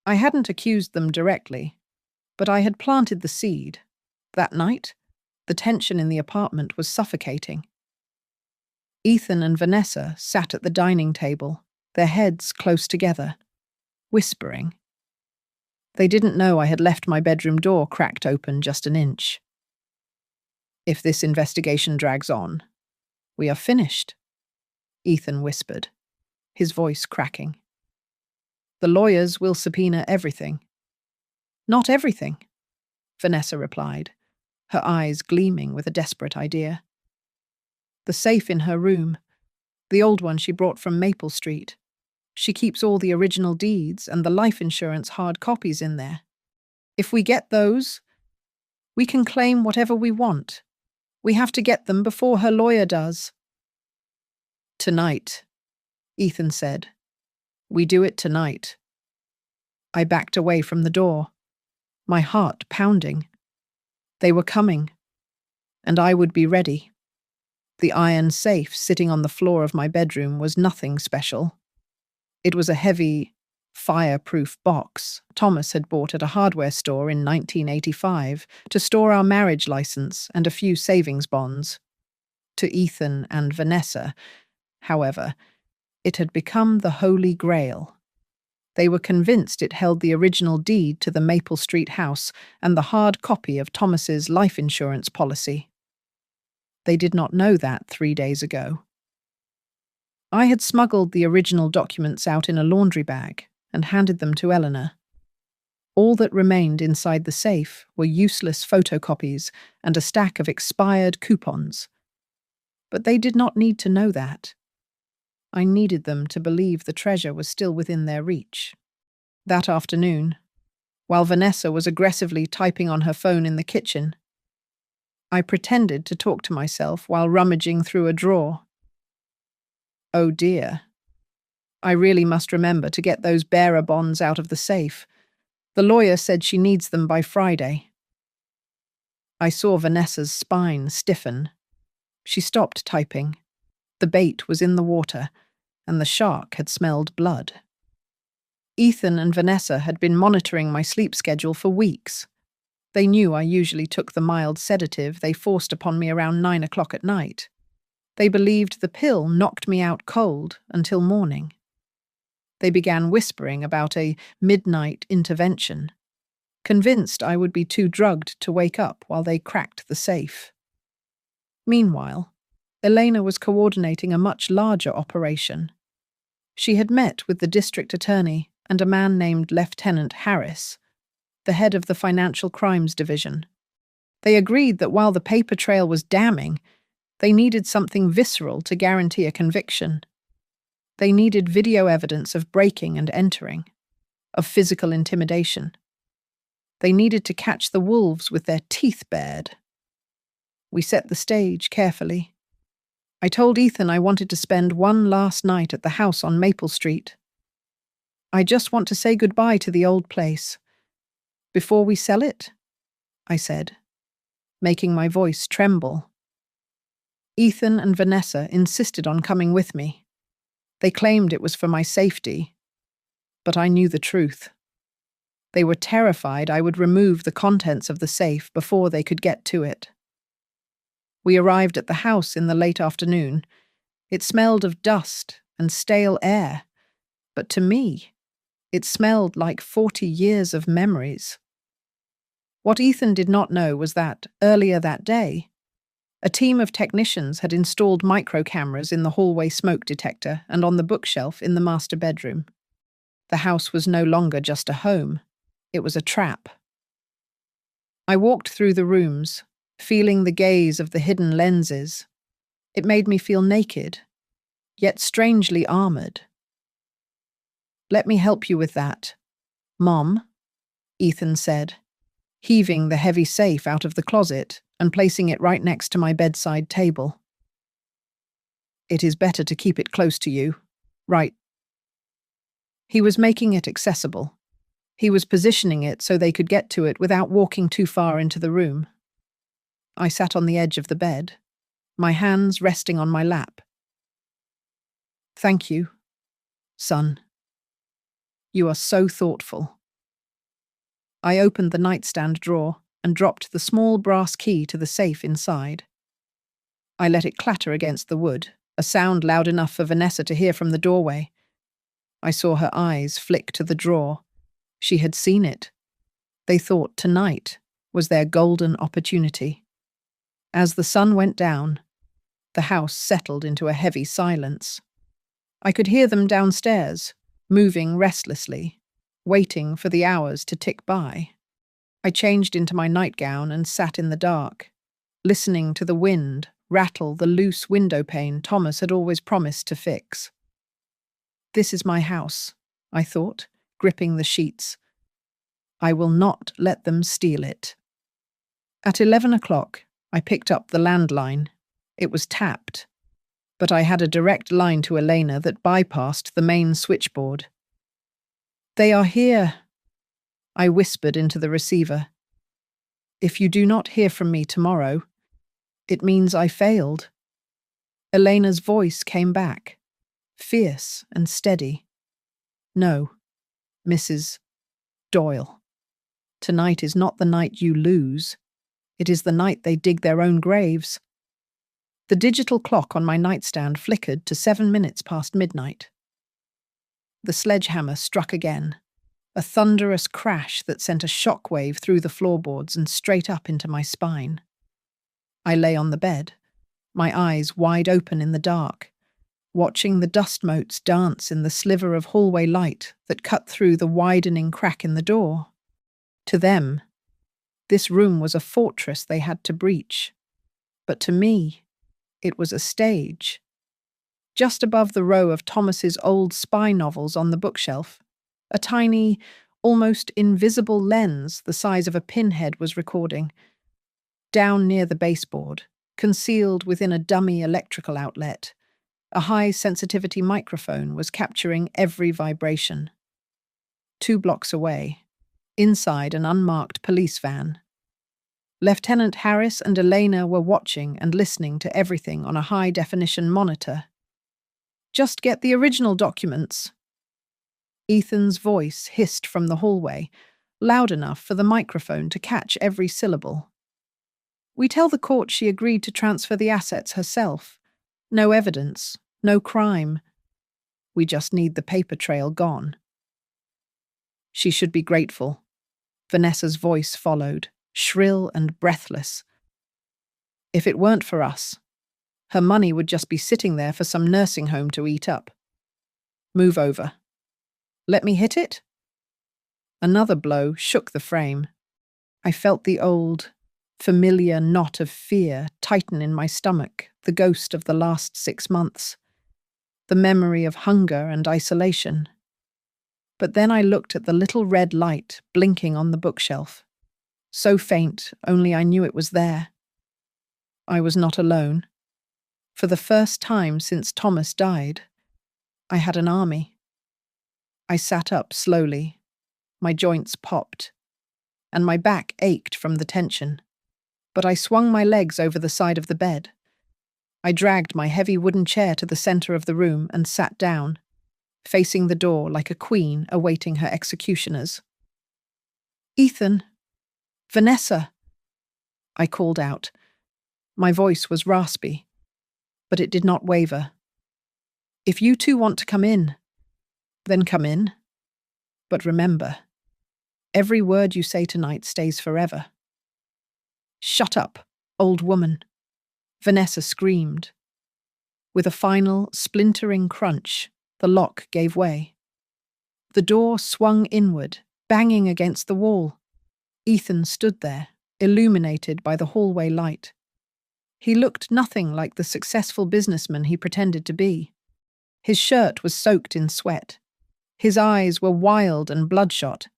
I hadn't accused them directly, but I had planted the seed. That night, the tension in the apartment was suffocating. Ethan and Vanessa sat at the dining table, their heads close together, whispering. They didn't know I had left my bedroom door cracked open just an inch. If this investigation drags on, we are finished, Ethan whispered, his voice cracking. The lawyers will subpoena everything. Not everything, Vanessa replied, her eyes gleaming with a desperate idea. The safe in her room, the old one she brought from Maple Street. She keeps all the original deeds and the life insurance hard copies in there. If we get those, we can claim whatever we want. We have to get them before her lawyer does. Tonight, Ethan said. We do it tonight. I backed away from the door, my heart pounding. They were coming, and I would be ready. The iron safe sitting on the floor of my bedroom was nothing special. It was a heavy, fireproof box Thomas had bought at a hardware store in 1985 to store our marriage license and a few savings bonds. To Ethan and Vanessa, however, it had become the Holy Grail. They were convinced it held the original deed to the Maple Street house and the hard copy of Thomas's life insurance policy. They did not know that 3 days ago. I had smuggled the original documents out in a laundry bag and handed them to Eleanor. All that remained inside the safe were useless photocopies and a stack of expired coupons. But they did not need to know that. I needed them to believe the treasure was still within their reach. That afternoon, while Vanessa was aggressively typing on her phone in the kitchen, I pretended to talk to myself while rummaging through a drawer. Oh dear. I really must remember to get those bearer bonds out of the safe. The lawyer said she needs them by Friday. I saw Vanessa's spine stiffen. She stopped typing. The bait was in the water, and the shark had smelled blood. Ethan and Vanessa had been monitoring my sleep schedule for weeks. They knew I usually took the mild sedative they forced upon me around 9 o'clock at night. They believed the pill knocked me out cold until morning. They began whispering about a midnight intervention, convinced I would be too drugged to wake up while they cracked the safe. Meanwhile, Elena was coordinating a much larger operation. She had met with the district attorney and a man named Lieutenant Harris, the head of the Financial Crimes Division. They agreed that while the paper trail was damning, they needed something visceral to guarantee a conviction. They needed video evidence of breaking and entering, of physical intimidation. They needed to catch the wolves with their teeth bared. We set the stage carefully. I told Ethan I wanted to spend one last night at the house on Maple Street. I just want to say goodbye to the old place. Before we sell it, I said, making my voice tremble. Ethan and Vanessa insisted on coming with me. They claimed it was for my safety, but I knew the truth. They were terrified I would remove the contents of the safe before they could get to it. We arrived at the house in the late afternoon. It smelled of dust and stale air, but to me, it smelled like 40 years of memories. What Ethan did not know was that, earlier that day, a team of technicians had installed micro-cameras in the hallway smoke detector and on the bookshelf in the master bedroom. The house was no longer just a home. It was a trap. I walked through the rooms, feeling the gaze of the hidden lenses. It made me feel naked, yet strangely armored. "Let me help you with that, Mom," Ethan said, heaving the heavy safe out of the closet and placing it right next to my bedside table. "It is better to keep it close to you, right?" He was making it accessible. He was positioning it so they could get to it without walking too far into the room. I sat on the edge of the bed, my hands resting on my lap. "Thank you, son. You are so thoughtful." I opened the nightstand drawer and dropped the small brass key to the safe inside. I let it clatter against the wood, a sound loud enough for Vanessa to hear from the doorway. I saw her eyes flick to the drawer. She had seen it. They thought tonight was their golden opportunity. As the sun went down, the house settled into a heavy silence. I could hear them downstairs, moving restlessly, waiting for the hours to tick by. I changed into my nightgown and sat in the dark, listening to the wind rattle the loose window pane Thomas had always promised to fix. This is my house, I thought, gripping the sheets. I will not let them steal it. At 11 o'clock, I picked up the landline. It was tapped, but I had a direct line to Elena that bypassed the main switchboard. "They are here," I whispered into the receiver. "If you do not hear from me tomorrow, it means I failed." Elena's voice came back, fierce and steady. "No, Mrs. Doyle. Tonight is not the night you lose. It is the night they dig their own graves." The digital clock on my nightstand flickered to 7 minutes past midnight. The sledgehammer struck again, a thunderous crash that sent a shockwave through the floorboards and straight up into my spine. I lay on the bed, my eyes wide open in the dark, watching the dust motes dance in the sliver of hallway light that cut through the widening crack in the door. To them, this room was a fortress they had to breach. But to me, it was a stage. Just above the row of Thomas's old spy novels on the bookshelf, a tiny, almost invisible lens the size of a pinhead was recording. Down near the baseboard, concealed within a dummy electrical outlet, a high-sensitivity microphone was capturing every vibration. 2 blocks away, inside an unmarked police van, Lieutenant Harris and Elena were watching and listening to everything on a high-definition monitor. "Just get the original documents." Ethan's voice hissed from the hallway, loud enough for the microphone to catch every syllable. "We tell the court she agreed to transfer the assets herself. No evidence, no crime. We just need the paper trail gone." "She should be grateful." Vanessa's voice followed, shrill and breathless. "If it weren't for us, her money would just be sitting there for some nursing home to eat up. Move over." "Let me hit it?" Another blow shook the frame. I felt the old, familiar knot of fear tighten in my stomach, the ghost of the last 6 months, the memory of hunger and isolation. But then I looked at the little red light blinking on the bookshelf. So faint, only I knew it was there. I was not alone. For the first time since Thomas died, I had an army. I sat up slowly. My joints popped, and my back ached from the tension. But I swung my legs over the side of the bed. I dragged my heavy wooden chair to the center of the room and sat down, facing the door like a queen awaiting her executioners. "Ethan! Vanessa!" I called out. My voice was raspy, but it did not waver. "If you two want to come in, then come in. But remember, every word you say tonight stays forever." "Shut up, old woman," Vanessa screamed. With a final, splintering crunch, the lock gave way. The door swung inward, banging against the wall. Ethan stood there, illuminated by the hallway light. He looked nothing like the successful businessman he pretended to be. His shirt was soaked in sweat. His eyes were wild and bloodshot,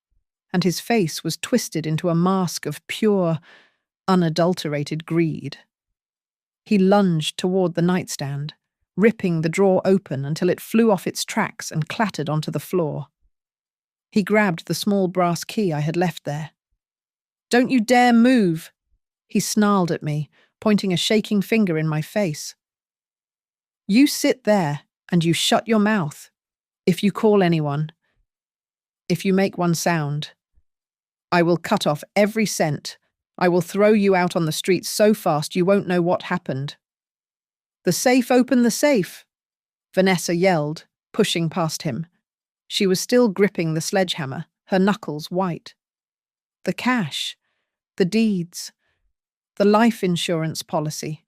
and his face was twisted into a mask of pure, unadulterated greed. He lunged toward the nightstand, ripping the drawer open until it flew off its tracks and clattered onto the floor. He grabbed the small brass key I had left there. "Don't you dare move!" He snarled at me, pointing a shaking finger in my face. "You sit there and you shut your mouth. If you call anyone, if you make one sound, I will cut off every cent. I will throw you out on the streets so fast you won't know what happened." "The safe, open the safe!" Vanessa yelled, pushing past him. She was still gripping the sledgehammer, her knuckles white. "The cash, the deeds, the life insurance policy.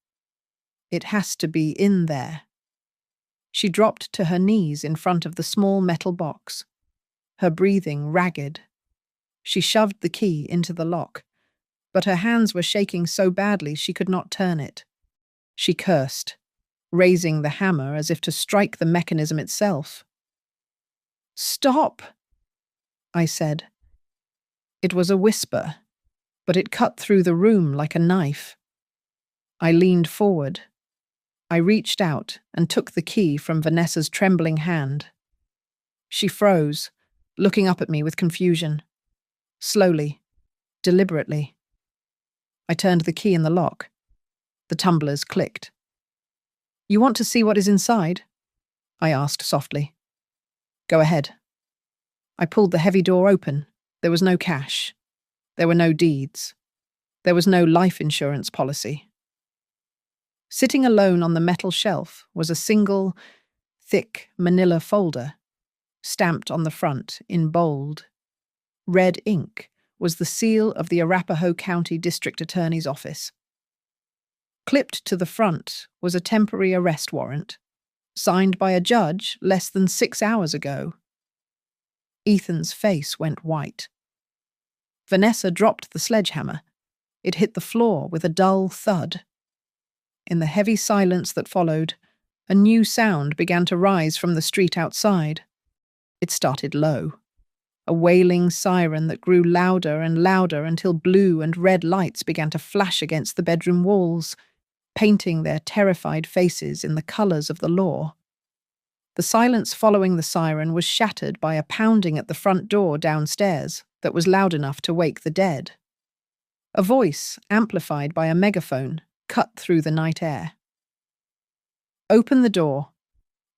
It has to be in there." She dropped to her knees in front of the small metal box, her breathing ragged. She shoved the key into the lock, but her hands were shaking so badly she could not turn it. She cursed, raising the hammer as if to strike the mechanism itself. "Stop," I said. It was a whisper, but it cut through the room like a knife. I leaned forward. I reached out and took the key from Vanessa's trembling hand. She froze, looking up at me with confusion. Slowly, deliberately. I turned the key in the lock. The tumblers clicked. "You want to see what is inside?" I asked softly. "Go ahead." I pulled the heavy door open. There was no cash. There were no deeds. There was no life insurance policy. Sitting alone on the metal shelf was a single, thick manila folder, stamped on the front in bold. Red ink was the seal of the Arapahoe County District Attorney's Office. Clipped to the front was a temporary arrest warrant, signed by a judge less than 6 hours ago. Ethan's face went white. Vanessa dropped the sledgehammer. It hit the floor with a dull thud. In the heavy silence that followed, a new sound began to rise from the street outside. It started low, a wailing siren that grew louder and louder until blue and red lights began to flash against the bedroom walls, painting their terrified faces in the colours of the law. The silence following the siren was shattered by a pounding at the front door downstairs that was loud enough to wake the dead. A voice, amplified by a megaphone, cut through the night air. "Open the door.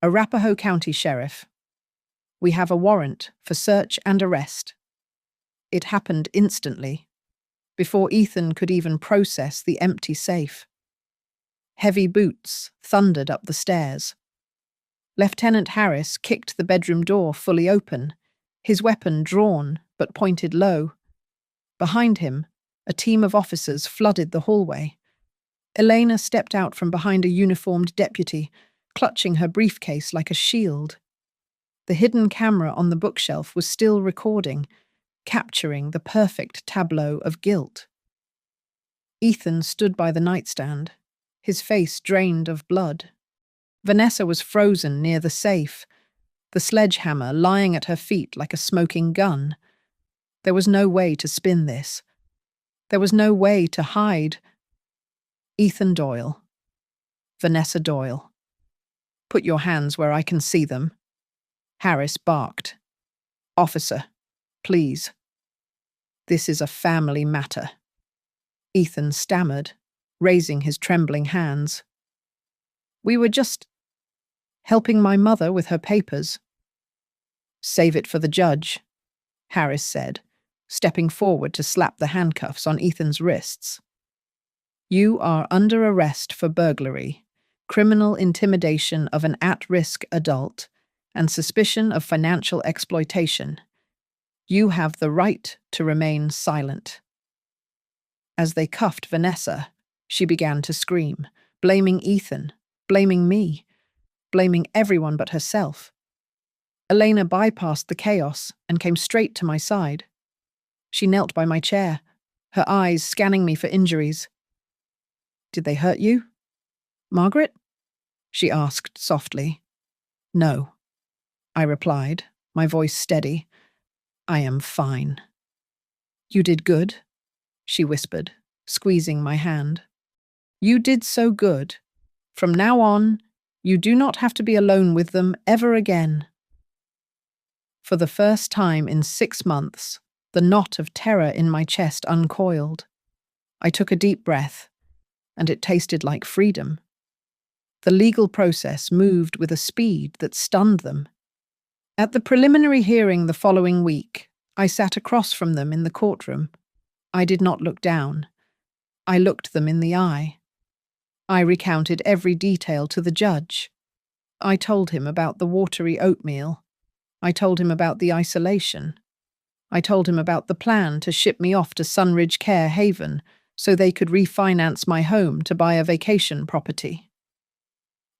Arapahoe County Sheriff. We have a warrant for search and arrest." It happened instantly, before Ethan could even process the empty safe. Heavy boots thundered up the stairs. Lieutenant Harris kicked the bedroom door fully open, his weapon drawn but pointed low. Behind him, a team of officers flooded the hallway. Elena stepped out from behind a uniformed deputy, clutching her briefcase like a shield. The hidden camera on the bookshelf was still recording, capturing the perfect tableau of guilt. Ethan stood by the nightstand, his face drained of blood. Vanessa was frozen near the safe, the sledgehammer lying at her feet like a smoking gun. There was no way to spin this. There was no way to hide. Ethan Doyle. Vanessa Doyle. "Put your hands where I can see them." Harris barked. "Officer, please. This is a family matter." Ethan stammered, raising his trembling hands. "We were just helping my mother with her papers." "Save it for the judge," Harris said, stepping forward to slap the handcuffs on Ethan's wrists. "You are under arrest for burglary, criminal intimidation of an at-risk adult, and suspicion of financial exploitation. You have the right to remain silent." As they cuffed Vanessa, she began to scream, blaming Ethan, blaming me, blaming everyone but herself. Elena bypassed the chaos and came straight to my side. She knelt by my chair, her eyes scanning me for injuries. "Did they hurt you, Margaret?" she asked softly. "No," I replied, my voice steady. "I am fine." "You did good," she whispered, squeezing my hand. "You did so good. From now on, you do not have to be alone with them ever again." For the first time in 6 months, the knot of terror in my chest uncoiled. I took a deep breath, and it tasted like freedom. The legal process moved with a speed that stunned them. At the preliminary hearing the following week, I sat across from them in the courtroom. I did not look down. I looked them in the eye. I recounted every detail to the judge. I told him about the watery oatmeal. I told him about the isolation. I told him about the plan to ship me off to Sunridge Care Haven so they could refinance my home to buy a vacation property.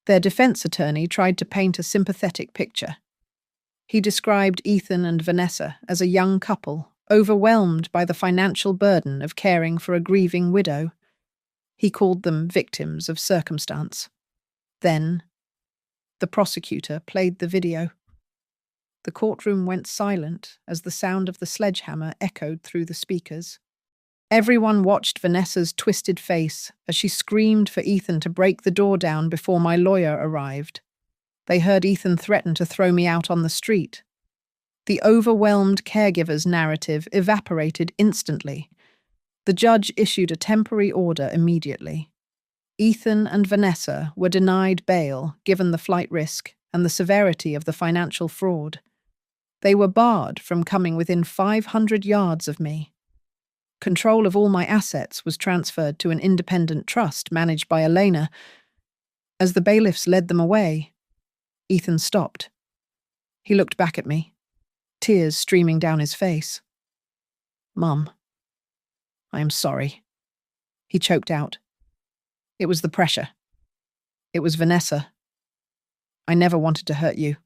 Their defense attorney tried to paint a sympathetic picture. He described Ethan and Vanessa as a young couple, overwhelmed by the financial burden of caring for a grieving widow. He called them victims of circumstance. Then, the prosecutor played the video. The courtroom went silent as the sound of the sledgehammer echoed through the speakers. Everyone watched Vanessa's twisted face as she screamed for Ethan to break the door down before my lawyer arrived. They heard Ethan threaten to throw me out on the street. The overwhelmed caregiver's narrative evaporated instantly. The judge issued a temporary order immediately. Ethan and Vanessa were denied bail given the flight risk and the severity of the financial fraud. They were barred from coming within 500 yards of me. Control of all my assets was transferred to an independent trust managed by Elena. As the bailiffs led them away, Ethan stopped. He looked back at me, tears streaming down his face. "Mum, I am sorry," he choked out. "It was the pressure. It was Vanessa. I never wanted to hurt you."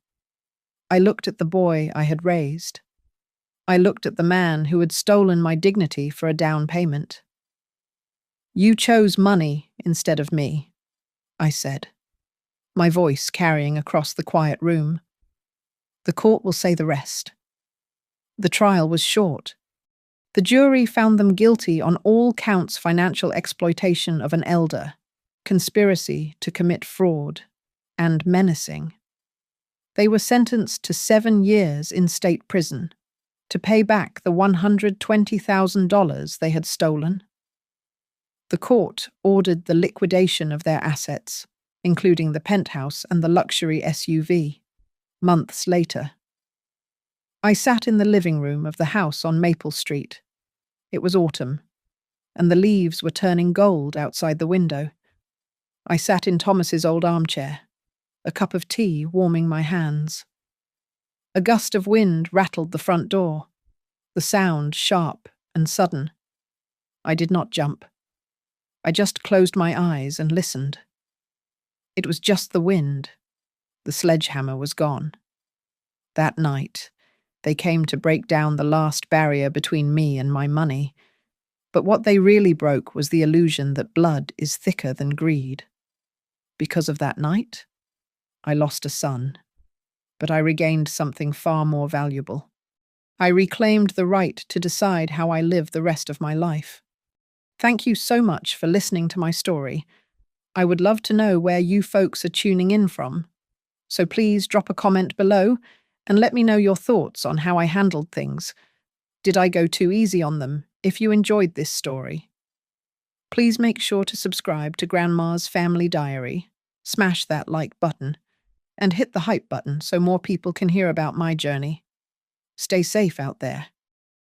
I looked at the boy I had raised. I looked at the man who had stolen my dignity for a down payment. "You chose money instead of me," I said, my voice carrying across the quiet room. "The court will say the rest." The trial was short. The jury found them guilty on all counts: financial exploitation of an elder, conspiracy to commit fraud, and menacing. They were sentenced to 7 years in state prison to pay back the $120,000 they had stolen. The court ordered the liquidation of their assets, including the penthouse and the luxury SUV, months later. I sat in the living room of the house on Maple Street. It was autumn, and the leaves were turning gold outside the window. I sat in Thomas's old armchair, a cup of tea warming my hands. A gust of wind rattled the front door, the sound sharp and sudden. I did not jump. I just closed my eyes and listened. It was just the wind. The sledgehammer was gone. That night, they came to break down the last barrier between me and my money. But what they really broke was the illusion that blood is thicker than greed. Because of that night, I lost a son, but I regained something far more valuable. I reclaimed the right to decide how I live the rest of my life. Thank you so much for listening to my story. I would love to know where you folks are tuning in from. So please drop a comment below and let me know your thoughts on how I handled things. Did I go too easy on them? If you enjoyed this story, please make sure to subscribe to Grandma's Family Diary, smash that like button, and hit the hype button so more people can hear about my journey. Stay safe out there.